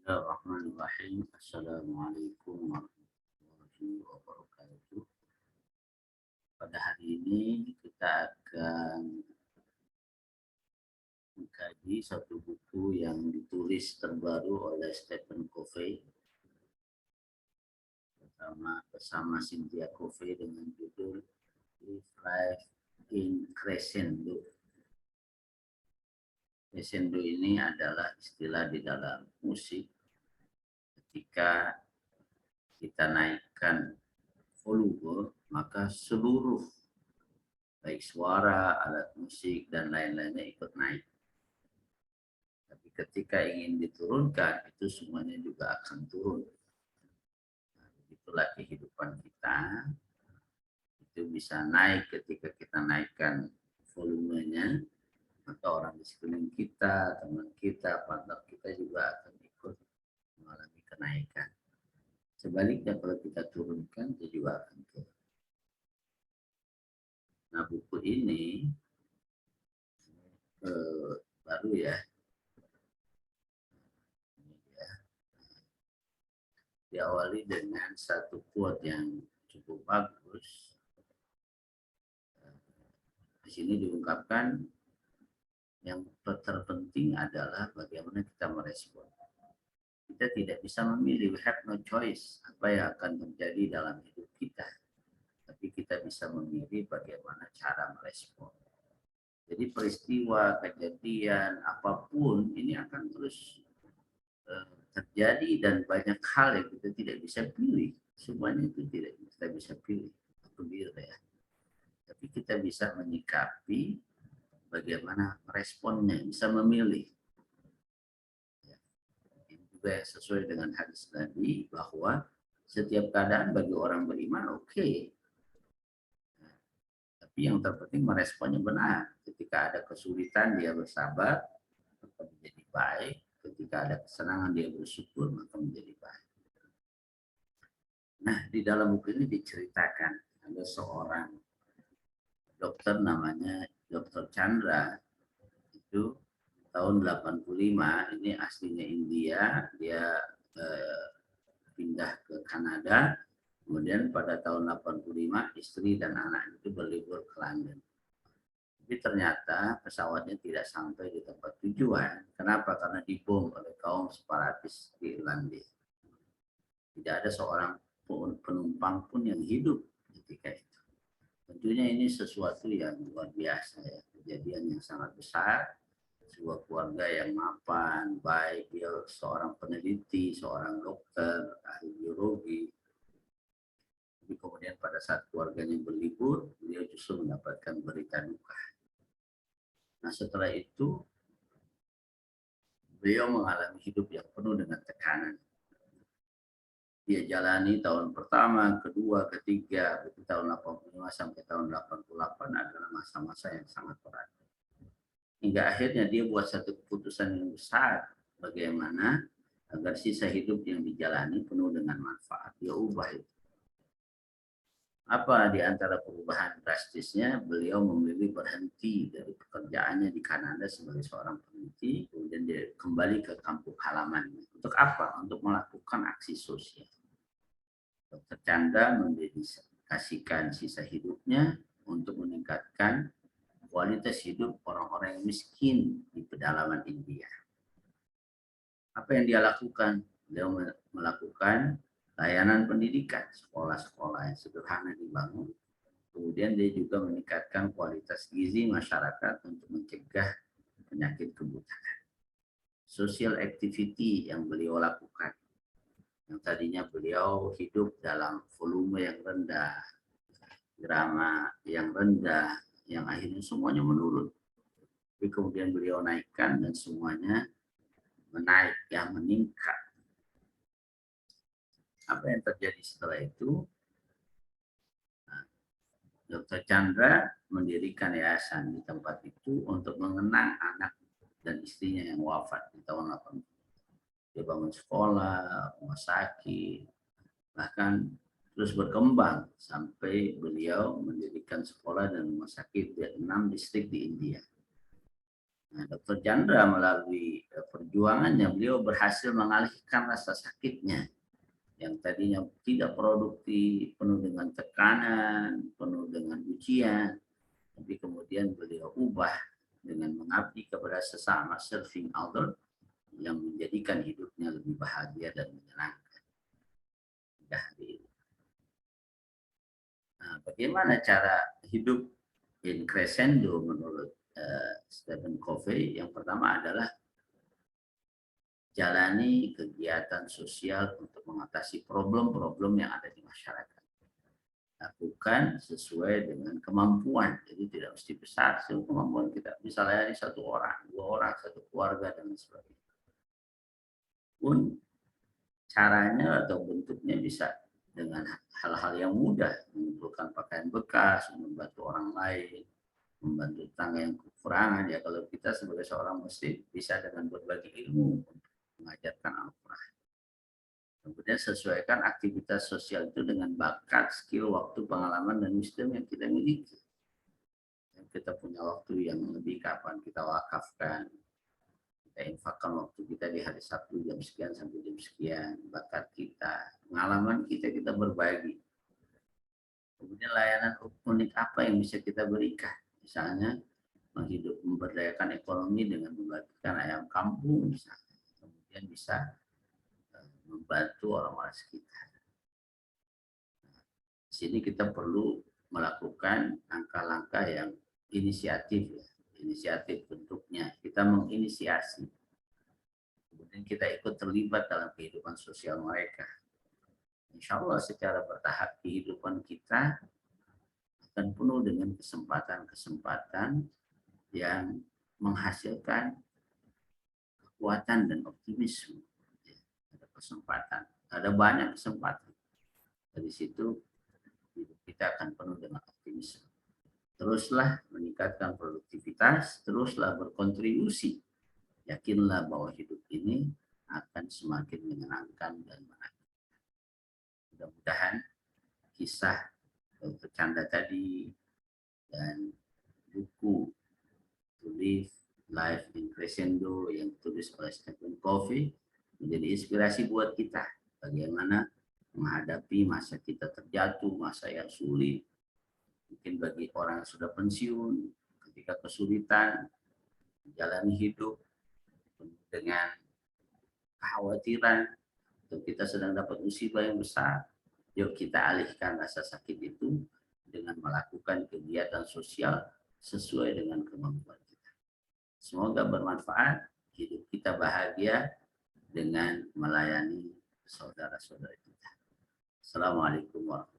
Bismillahirrahmanirrahim. Assalamualaikum warahmatullahi wabarakatuh. Pada hari ini kita akan mengkaji satu buku yang ditulis terbaru oleh Stephen Covey bersama Cynthia Covey dengan judul Live Life in Crescendo. Crescendo ini adalah istilah di dalam musik ketika kita naikkan volume, maka seluruh baik suara, alat musik, dan lain-lainnya ikut naik. Tapi ketika ingin diturunkan, itu semuanya juga akan turun. Nah, itulah kehidupan kita. Itu bisa naik ketika kita naikkan volumenya, maka orang di sekeliling kita, teman kita, partner kita juga akan ikut mengalami kenaikan. Sebaliknya kalau kita turunkan, dia juga akan turun. Nah, buku ini baru ya. Diawali dengan satu quote yang cukup bagus. Di sini diungkapkan yang terpenting adalah bagaimana kita merespon. Kita tidak bisa memilih, we have no choice apa yang akan terjadi dalam hidup kita. Tapi kita bisa memilih bagaimana cara merespon. Jadi peristiwa, kejadian, apapun ini akan terus terjadi dan banyak hal yang kita tidak bisa pilih. Semuanya itu tidak kita bisa pilih. Ya. Tapi kita bisa menyikapi bagaimana responnya, bisa memilih. Ya. Ini juga sesuai dengan hadis Nabi bahwa setiap keadaan bagi orang beriman oke. Nah, tapi yang terpenting meresponnya benar. Ketika ada kesulitan dia bersabar, maka menjadi baik. Ketika ada kesenangan dia bersyukur, maka menjadi baik. Nah, di dalam buku ini diceritakan ada seorang dokter namanya Dr. Chandra. Itu tahun 85, ini aslinya India, dia pindah ke Kanada. Kemudian pada tahun 85 istri dan anak itu berlibur ke London. Tapi ternyata pesawatnya tidak sampai di tempat tujuan. Kenapa? Karena dibom oleh kaum separatis di Irlandia. Tidak ada seorang penumpang pun yang hidup ketika itu. Tentunya ini sesuatu yang luar biasa ya, kejadian yang sangat besar. Sebuah keluarga yang mapan, baik, dia seorang peneliti, seorang dokter, ahli biologi. Tapi kemudian pada saat keluarganya berlibur, dia justru mendapatkan berita duka. Nah, setelah itu beliau mengalami hidup yang penuh dengan tekanan. Dia jalani tahun pertama, kedua, ketiga, dari tahun 85 sampai tahun 88 adalah masa-masa yang sangat berat. Hingga akhirnya dia buat satu keputusan yang besar, bagaimana agar sisa hidup yang dijalani penuh dengan manfaat. Dia ubah itu. Apa di antara perubahan drastisnya? Beliau memilih berhenti dari pekerjaannya di Kanada sebagai seorang peneliti, kemudian dia kembali ke kampung halamannya. Untuk apa? Untuk melakukan aksi sosial. Dr. Chandra mendedikasikan sisa hidupnya untuk meningkatkan kualitas hidup orang-orang yang miskin di pedalaman India. Apa yang dia lakukan? Beliau melakukan layanan pendidikan, sekolah-sekolah yang sederhana dibangun. Kemudian dia juga meningkatkan kualitas gizi masyarakat untuk mencegah penyakit kebutaan. Social activity yang beliau lakukan. Yang tadinya beliau hidup dalam volume yang rendah, drama yang rendah, yang akhirnya semuanya menurun. Tapi kemudian beliau naikkan dan semuanya menaik, yang meningkat. Apa yang terjadi setelah itu? Dr. Chandra mendirikan yayasan di tempat itu untuk mengenang anak dan istrinya yang wafat di tahun 80. Dia bangun sekolah, rumah sakit, bahkan terus berkembang sampai beliau mendirikan sekolah dan rumah sakit di 6 distrik di India. Nah, Dr. Chandra melalui perjuangannya, beliau berhasil mengalihkan rasa sakitnya yang tadinya tidak produktif, penuh dengan tekanan, penuh dengan ujian, tapi kemudian beliau ubah dengan mengabdi kepada sesama, serving other, yang menjadikan hidupnya lebih bahagia dan menyenangkan. Nah, bagaimana cara hidup in crescendo menurut Stephen Covey? Yang pertama adalah jalani kegiatan sosial untuk mengatasi problem-problem yang ada di masyarakat. Lakukan sesuai dengan kemampuan. Jadi tidak mesti besar, kemampuan kita. Bisa layani satu orang, dua orang, satu keluarga, dan sebagainya. Pun caranya atau bentuknya bisa dengan hal-hal yang mudah, mengumpulkan pakaian bekas, membantu orang lain, membantu tetangga yang kekurangan. Ya kalau kita sebagai seorang muslim bisa dengan berbagi ilmu untuk mengajarkan Al-Quran. Kemudian sesuaikan aktivitas sosial itu dengan bakat, skill, waktu, pengalaman, dan wisdom yang kita miliki. Kita punya waktu yang lebih, kapan kita wakafkan, kita infakkan waktu kita di hari Sabtu jam sekian sampai jam sekian, bakat kita, pengalaman kita, kita berbagi. Kemudian layanan unik apa yang bisa kita berikan, misalnya memberdayakan ekonomi dengan membagikan ayam kampung misalnya. Kemudian bisa membantu orang-orang sekitar. Di sini kita perlu melakukan langkah-langkah yang inisiatif, ya. Inisiatif bentuknya kita menginisiasi, kemudian kita ikut terlibat dalam kehidupan sosial mereka. Insya Allah secara bertahap kehidupan kita akan penuh dengan kesempatan-kesempatan yang menghasilkan kekuatan dan optimisme. Ada kesempatan, ada banyak kesempatan. Dari situ hidup kita akan penuh dengan optimisme. Teruslah meningkatkan produktivitas, teruslah berkontribusi. Yakinlah bahwa hidup ini akan semakin menyenangkan dan menarik. Mudah-mudahan kisah Dr. Chandra tadi dan buku To Live Life in Crescendo yang ditulis oleh Stephen Covey menjadi inspirasi buat kita bagaimana menghadapi masa kita terjatuh, masa yang sulit. Mungkin bagi orang yang sudah pensiun, ketika kesulitan menjalani hidup dengan kekhawatiran, atau kita sedang dapat musibah yang besar, yuk kita alihkan rasa sakit itu dengan melakukan kegiatan sosial sesuai dengan kemampuan kita. Semoga bermanfaat, hidup kita bahagia dengan melayani saudara-saudara kita. Assalamualaikum warahmatullahi wabarakatuh.